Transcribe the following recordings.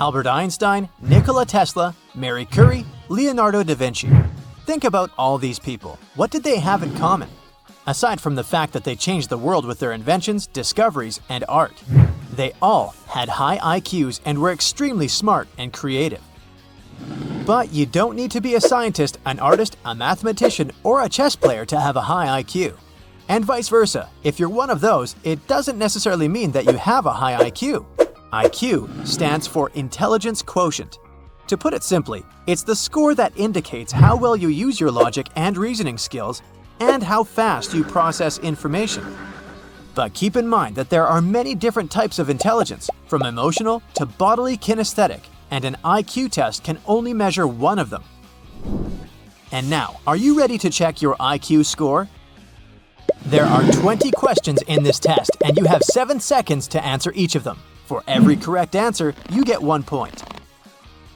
Albert Einstein, Nikola Tesla, Marie Curie, Leonardo da Vinci. Think about all these people. What did they have in common? Aside from the fact that they changed the world with their inventions, discoveries, and art, they all had high IQs and were extremely smart and creative. But you don't need to be a scientist, an artist, a mathematician, or a chess player to have a high IQ. And vice versa, if you're one of those, it doesn't necessarily mean that you have a high IQ. IQ stands for Intelligence Quotient. To put it simply, it's the score that indicates how well you use your logic and reasoning skills and how fast you process information. But keep in mind that there are many different types of intelligence, from emotional to bodily kinesthetic, and an IQ test can only measure one of them. And now, are you ready to check your IQ score? There are 20 questions in this test, and you have 7 seconds to answer each of them. For every correct answer, you get 1 point.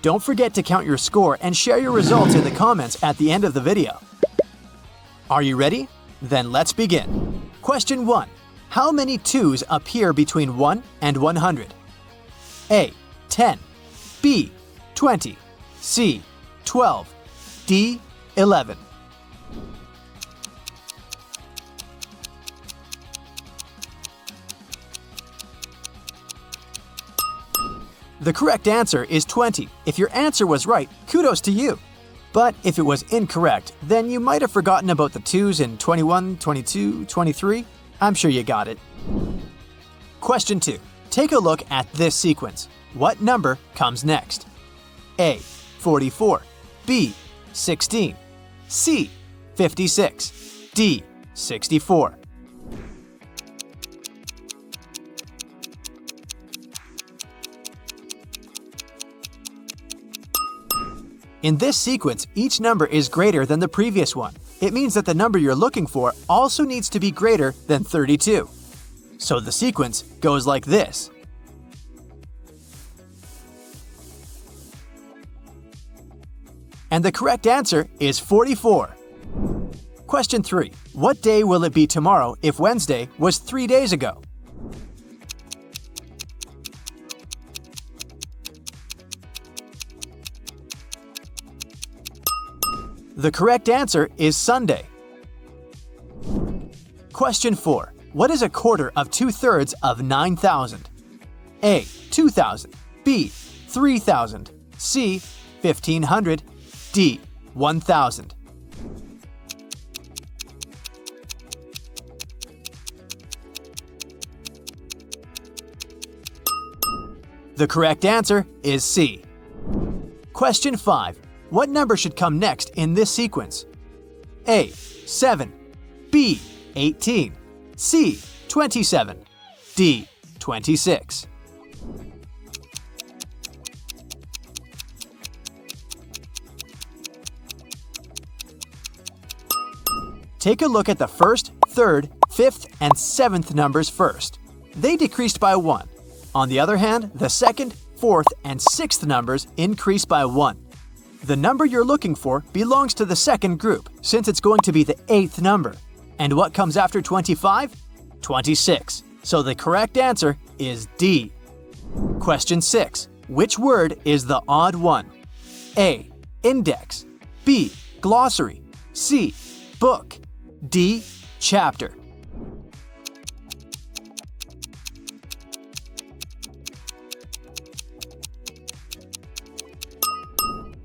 Don't forget to count your score and share your results in the comments at the end of the video. Are you ready? Then let's begin. Question 1. How many 2s appear between 1 and 100? A. 10. B. 20. C. 12. D. 11. The correct answer is 20. If your answer was right, kudos to you. But if it was incorrect, then you might have forgotten about the 2s in 21, 22, 23. I'm sure you got it. Question 2. Take a look at this sequence. What number comes next? A. 44. B. 16. C. 56. D. 64. In this sequence, each number is greater than the previous one. It means that the number you're looking for also needs to be greater than 32. So the sequence goes like this. And the correct answer is 44. Question 3. What day will it be tomorrow if Wednesday was 3 days ago? The correct answer is Sunday. Question 4. What is a quarter of 2/3 of 9,000? A. 2,000. B. 3,000. C. 1,500. D. 1,000. The correct answer is C. Question 5. What number should come next in this sequence? A. 7. B. 18. C. 27. D. 26. Take a look at the first, third, fifth, and seventh numbers first. They decreased by 1. On the other hand, the second, fourth, and sixth numbers increased by 1. The number you're looking for belongs to the second group, since it's going to be the 8th number. And what comes after 25? 26. So the correct answer is D. Question 6. Which word is the odd one? A. Index. B. Glossary. C. Book. D. Chapter.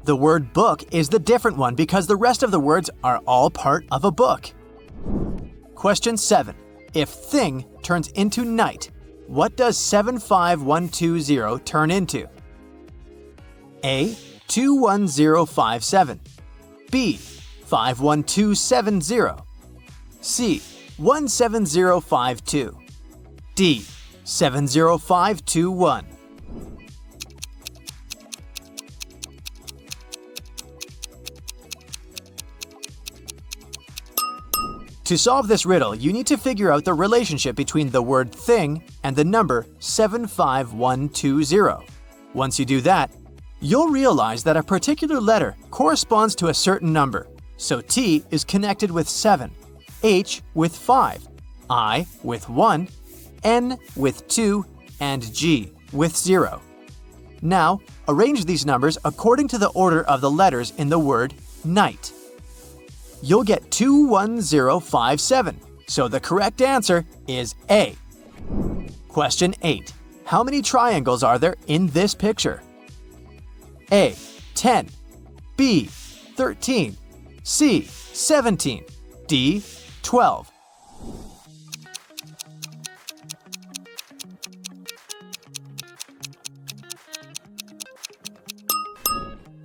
The word book is the different one because the rest of the words are all part of a book. Question 7. If thing turns into night, what does 75120 turn into? A. 21057. B. 51270. C. 17052. D. 70521. To solve this riddle, you need to figure out the relationship between the word thing and the number 75120. Once you do that, you'll realize that a particular letter corresponds to a certain number. So T is connected with 7, H with 5, I with 1, N with 2, and G with 0. Now, arrange these numbers according to the order of the letters in the word night. You'll get 21057, so the correct answer is A. Question 8. How many triangles are there in this picture? A. 10, B. 13, C. 17, D. 12.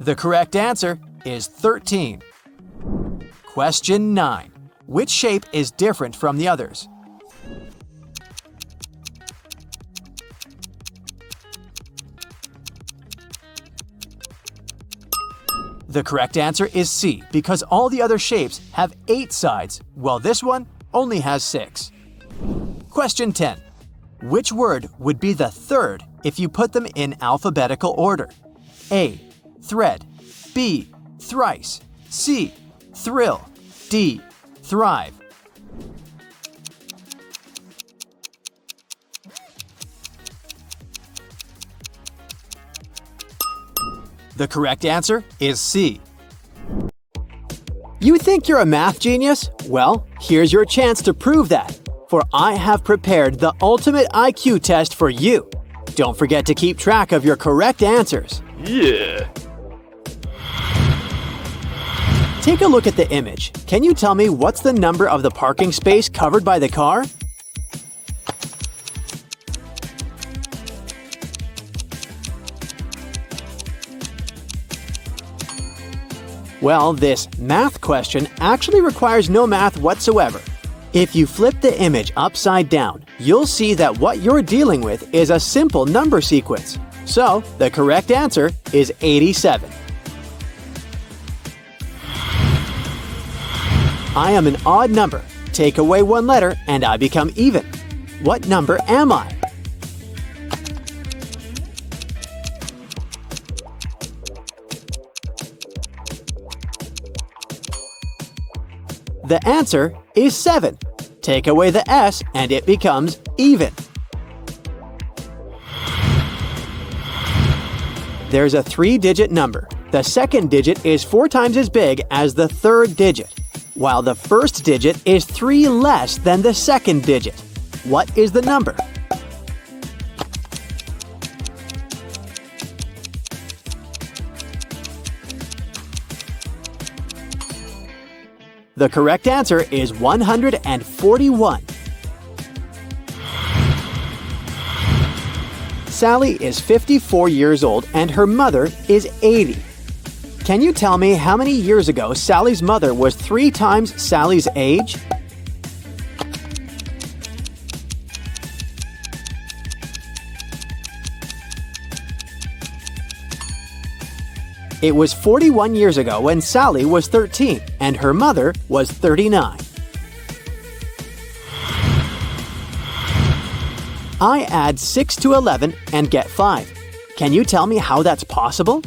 The correct answer is 13. Question 9. Which shape is different from the others? The correct answer is C, because all the other shapes have 8 sides, while this one only has 6. Question 10. Which word would be the third if you put them in alphabetical order? A. Thread, B. Thrice, C. Thrill, D. Thrive. The correct answer is C. You think you're a math genius? Well, here's your chance to prove that, for I have prepared the ultimate IQ test for you. Don't forget to keep track of your correct answers. Yeah! Take a look at the image. Can you tell me what's the number of the parking space covered by the car? Well, this math question actually requires no math whatsoever. If you flip the image upside down, you'll see that what you're dealing with is a simple number sequence. So, the correct answer is 87. I am an odd number. Take away one letter and I become even. What number am I? The answer is 7. Take away the S and it becomes even. There's a 3-digit number. The second digit is 4 times as big as the third digit, while the first digit is 3 less than the second digit. What is the number? The correct answer is 141. Sally is 54 years old and her mother is 80. Can you tell me how many years ago Sally's mother was 3 times Sally's age? It was 41 years ago when Sally was 13 and her mother was 39. I add 6 to 11 and get 5. Can you tell me how that's possible?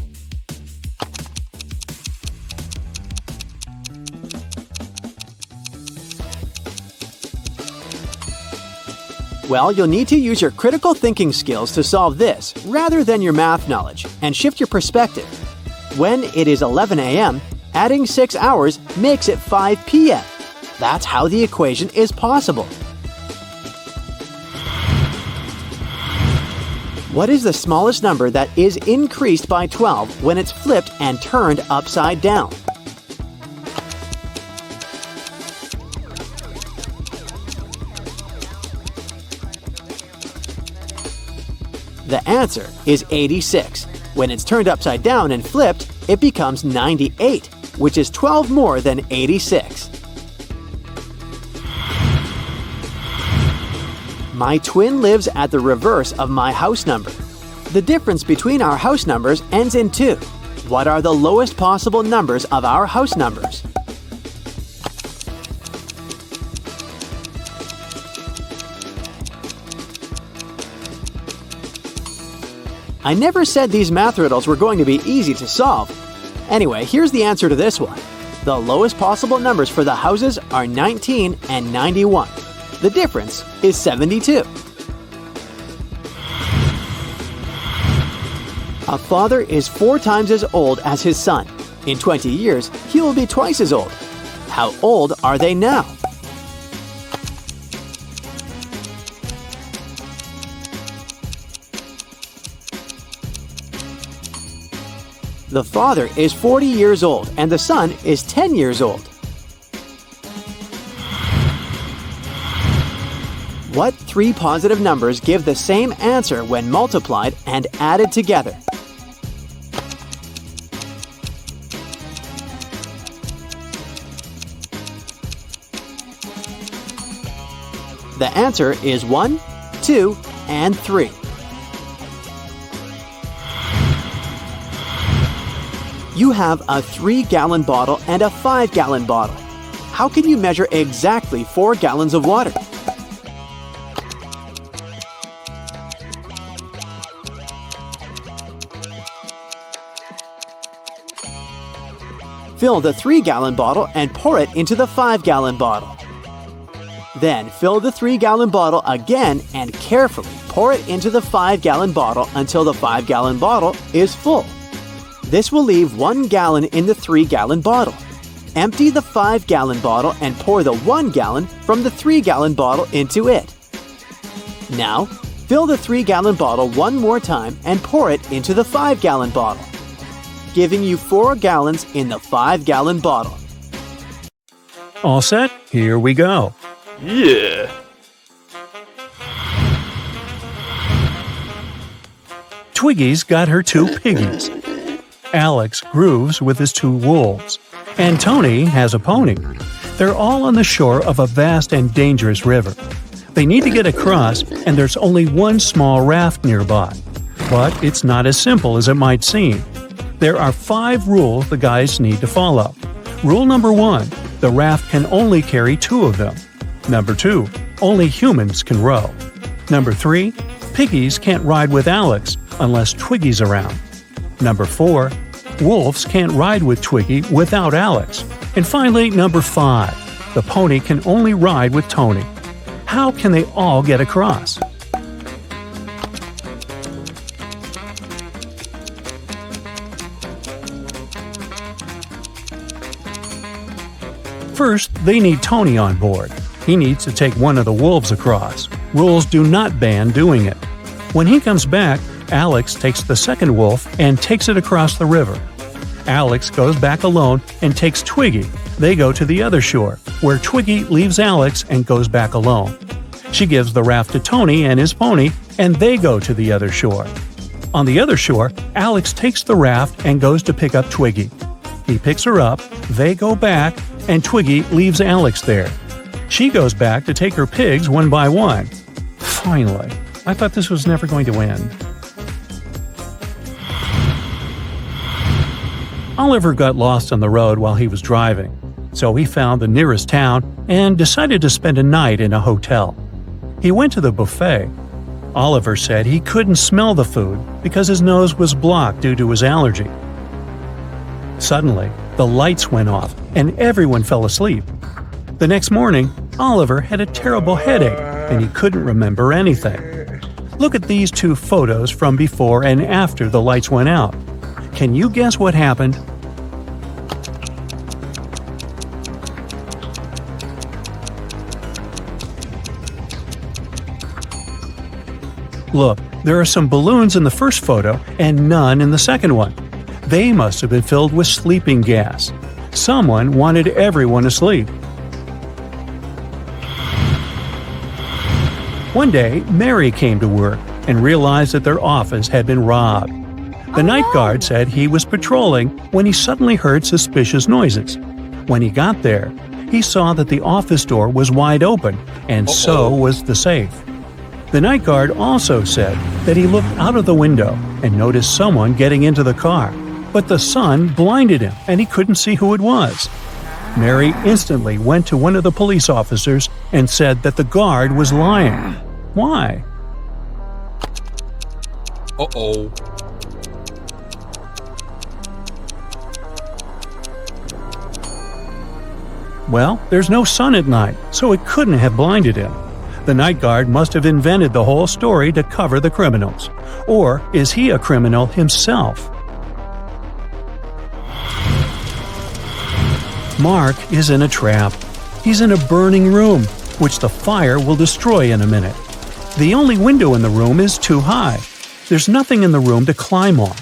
Well, you'll need to use your critical thinking skills to solve this rather than your math knowledge and shift your perspective. When it is 11 a.m., adding 6 hours makes it 5 p.m. That's how the equation is possible. What is the smallest number that is increased by 12 when it's flipped and turned upside down? The answer is 86. When it's turned upside down and flipped, it becomes 98, which is 12 more than 86. My twin lives at the reverse of my house number. The difference between our house numbers ends in 2. What are the lowest possible numbers of our house numbers? I never said these math riddles were going to be easy to solve. Anyway, here's the answer to this one. The lowest possible numbers for the houses are 19 and 91. The difference is 72. A father is 4 times as old as his son. In 20 years, he will be twice as old. How old are they now? The father is 40 years old and the son is 10 years old. What 3 positive numbers give the same answer when multiplied and added together? The answer is 1, 2, and 3. You have a 3-gallon bottle and a 5-gallon bottle. How can you measure exactly 4 gallons of water? Fill the 3-gallon bottle and pour it into the 5-gallon bottle. Then fill the 3-gallon bottle again and carefully pour it into the 5-gallon bottle until the 5-gallon bottle is full. This will leave 1 gallon in the 3-gallon bottle. Empty the 5-gallon bottle and pour the 1 gallon from the 3-gallon bottle into it. Now, fill the 3-gallon bottle one more time and pour it into the 5-gallon bottle, giving you 4 gallons in the 5-gallon bottle. All set? Here we go. Yeah. Twiggy's got her 2 piggies. Alex grooves with his 2 wolves. And Tony has a pony. They're all on the shore of a vast and dangerous river. They need to get across, and there's only one small raft nearby. But it's not as simple as it might seem. There are 5 rules the guys need to follow. Rule number 1, the raft can only carry 2 of them. Number 2, only humans can row. Number 3, piggies can't ride with Alex unless Twiggy's around. Number 4, wolves can't ride with Twiggy without Alex. And finally, number 5, the pony can only ride with Tony. How can they all get across? First, they need Tony on board. He needs to take one of the wolves across. Rules do not ban doing it. When he comes back, Alex takes the second wolf and takes it across the river. Alex goes back alone and takes Twiggy. They go to the other shore, where Twiggy leaves Alex and goes back alone. She gives the raft to Tony and his pony, and they go to the other shore. On the other shore, Alex takes the raft and goes to pick up Twiggy. He picks her up, they go back, and Twiggy leaves Alex there. She goes back to take her pigs one by one. Finally, I thought this was never going to end. Oliver got lost on the road while he was driving, so he found the nearest town and decided to spend a night in a hotel. He went to the buffet. Oliver said he couldn't smell the food because his nose was blocked due to his allergy. Suddenly, the lights went off and everyone fell asleep. The next morning, Oliver had a terrible headache and he couldn't remember anything. Look at these 2 photos from before and after the lights went out. Can you guess what happened? Look, there are some balloons in the first photo and none in the second one. They must have been filled with sleeping gas. Someone wanted everyone asleep. One day, Mary came to work and realized that their office had been robbed. The night guard said he was patrolling when he suddenly heard suspicious noises. When he got there, he saw that the office door was wide open, and so was the safe. The night guard also said that he looked out of the window and noticed someone getting into the car, but the sun blinded him and he couldn't see who it was. Mary instantly went to one of the police officers and said that the guard was lying. Why? Uh-oh. Well, there's no sun at night, so it couldn't have blinded him. The night guard must have invented the whole story to cover the criminals. Or is he a criminal himself? Mark is in a trap. He's in a burning room, which the fire will destroy in a minute. The only window in the room is too high. There's nothing in the room to climb on.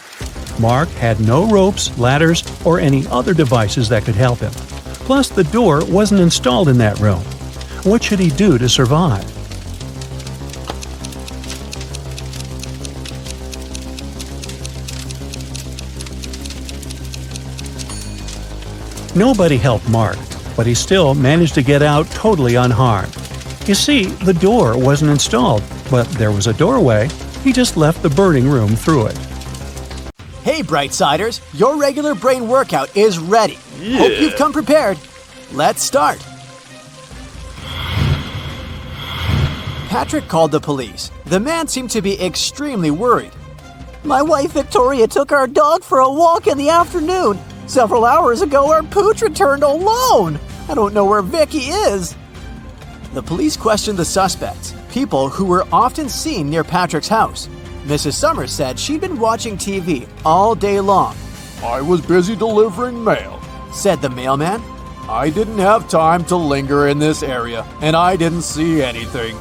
Mark had no ropes, ladders, or any other devices that could help him. Plus, the door wasn't installed in that room. What should he do to survive? Nobody helped Mark, but he still managed to get out totally unharmed. You see, the door wasn't installed, but there was a doorway. He just left the burning room through it. Hey, Brightsiders, your regular brain workout is ready. Hope you've come prepared. Let's start. Patrick called the police. The man seemed to be extremely worried. My wife Victoria took our dog for a walk in the afternoon. Several hours ago, our pooch returned alone. I don't know where Vicky is. The police questioned the suspects, people who were often seen near Patrick's house. Mrs. Summers said she'd been watching TV all day long. I was busy delivering mail, said the mailman. I didn't have time to linger in this area, and I didn't see anything.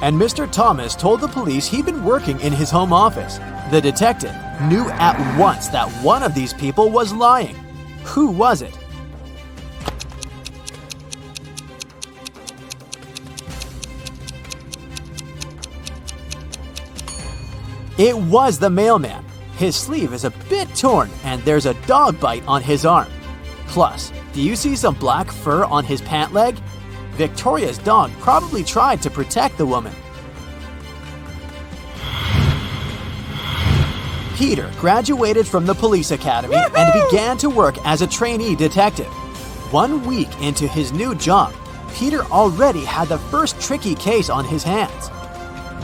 And Mr. Thomas told the police he'd been working in his home office. The detective knew at once that one of these people was lying. Who was it? It was the mailman. His sleeve is a bit torn and there's a dog bite on his arm. Plus, do you see some black fur on his pant leg? Victoria's dog probably tried to protect the woman. Peter graduated from the police academy and began to work as a trainee detective. 1 week into his new job, Peter already had the first tricky case on his hands.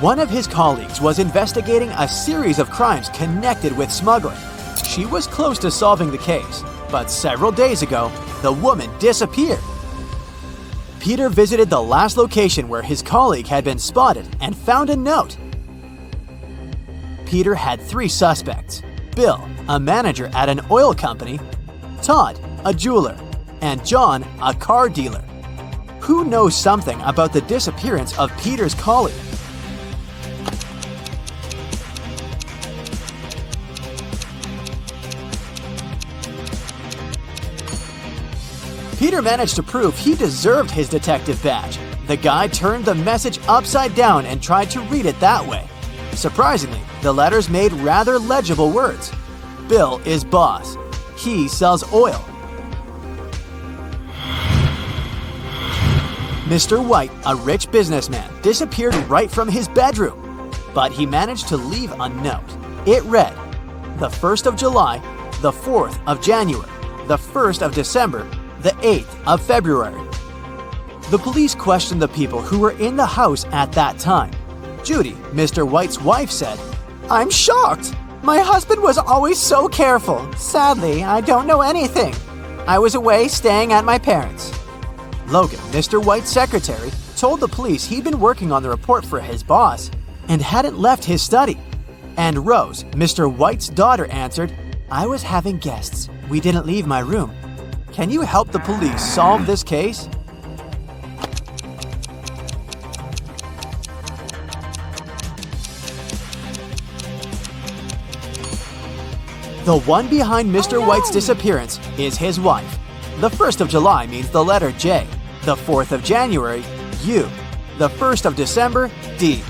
One of his colleagues was investigating a series of crimes connected with smuggling. She was close to solving the case, but several days ago, the woman disappeared. Peter visited the last location where his colleague had been spotted and found a note. Peter had 3 suspects: Bill, a manager at an oil company, Todd, a jeweler, and John, a car dealer. Who knows something about the disappearance of Peter's colleague? Peter managed to prove he deserved his detective badge. The guy turned the message upside down and tried to read it that way. Surprisingly, the letters made rather legible words. Bill is boss. He sells oil. Mr. White, a rich businessman, disappeared right from his bedroom. But he managed to leave a note. It read, the 1st of July, the 4th of January, the 1st of December, the 8th of February. The police questioned the people who were in the house at that time. Judy, Mr. White's wife, said, I'm shocked. My husband was always so careful. Sadly, I don't know anything. I was away staying at my parents'. Logan, Mr. White's secretary, told the police he'd been working on the report for his boss and hadn't left his study. And Rose, Mr. White's daughter, answered, I was having guests. We didn't leave my room. Can you help the police solve this case? The one behind Mr. White's disappearance is his wife. The 1st of July means the letter J, the 4th of January, U, the 1st of December, D,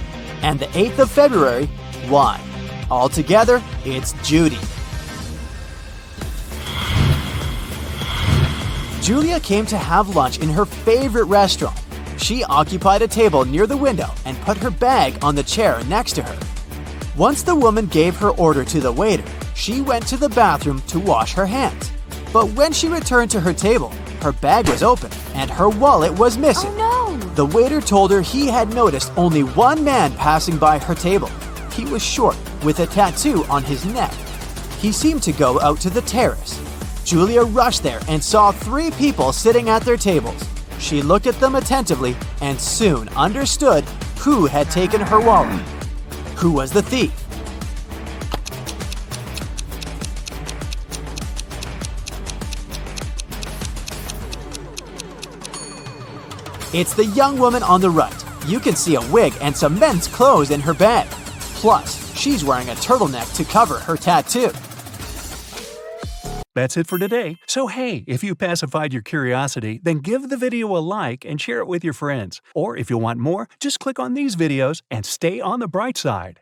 and the 8th of February, Y. Altogether, it's Judy. Julia came to have lunch in her favorite restaurant. She occupied a table near the window and put her bag on the chair next to her. Once the woman gave her order to the waiter, she went to the bathroom to wash her hands. But when she returned to her table, her bag was open and her wallet was missing. Oh no! The waiter told her he had noticed only one man passing by her table. He was short, with a tattoo on his neck. He seemed to go out to the terrace. Julia rushed there and saw 3 people sitting at their tables. She looked at them attentively and soon understood who had taken her wallet. Who was the thief? It's the young woman on the right. You can see a wig and some men's clothes in her bag. Plus, she's wearing a turtleneck to cover her tattoo. That's it for today. So hey, if you pacified your curiosity, then give the video a like and share it with your friends. Or if you want more, just click on these videos and stay on the bright side.